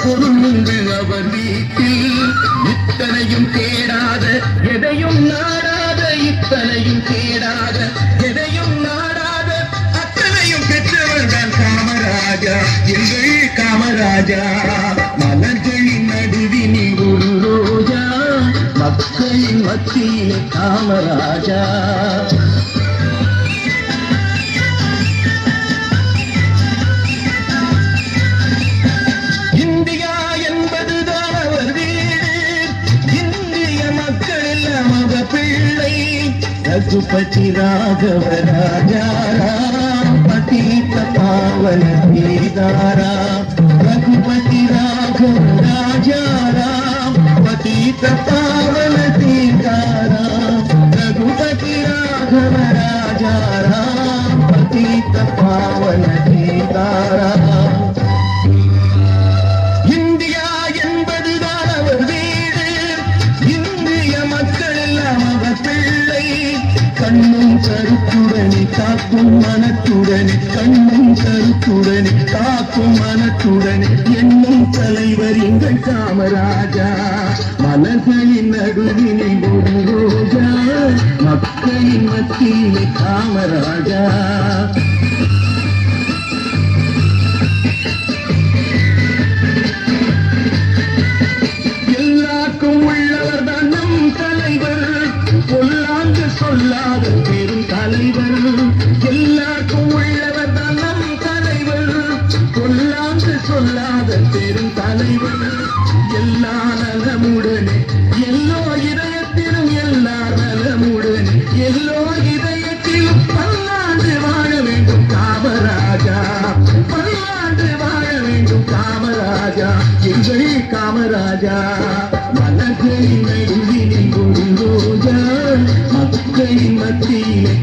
பொருள் உண்டு அவர் வீட்டில். இத்தனையும் தேடாத எதையும் நாடாத, இத்தனையும் தேடாத எதையும் நாடாத, அத்தனையும் பெற்றவர் தான் காமராஜா, எங்கள் காமராஜா. மலர்களின் நடுவினில் ஒரு ரோஜா, மக்களின் மத்தியிலே காமராஜா. இந்தியா என்பதுதான் அவர் வீடு, இந்திய மக்கள் எல்லாம் அவர் பிள்ளை. ரகுபதி ராகவ ராஜாராம், பதீத பாவன தீதாராம். ரகுபதி ராகவ ராஜாராம், பதீத பாவன தீதாராம். ரகுபதி ராகவ ராஜாராம், பதீத பாவன தீதாராம். இந்தியா என்பதுதான் அவர் வீடு, இந்திய மக்கள் எல்லாம் அவர் பிள்ளை. கண்ணும் கருத்துடனே காக்கும் மனத்துடனே, கண்ணும் கருத்துடனே காக்கும் மனத்துடனே என்னும் தலைவர் எங்கள் காமராஜா. மலர்களின் நடுவினில் ஒரு ரோஜா, மக்களின் மத்தியிலே காமராஜா. எல்லாருக்கும் உள்ளவர் தான் நம் தலைவர், சொல்லாது சொல்லாத பெரும் தலைவர். எல்லாருக்கும் உள்ளவர் தான் நம் தலைவர், சொல்லாது சொல்லாத பெரும் தலைவர். எல்லா நலமுடனே எல்லோ இதயத்திலும், எல்லா நலமுடனே எல்லோ இதயத்திலும் பல்லாண்டு வாழ வேண்டும் காமராஜா, பல்லாண்டு வாழ வேண்டும் காமராஜா, எங்கள் காமராஜா. மலர்களின் நடுவினில் ஒரு ரோஜா, மக்களின் மத்தியிலே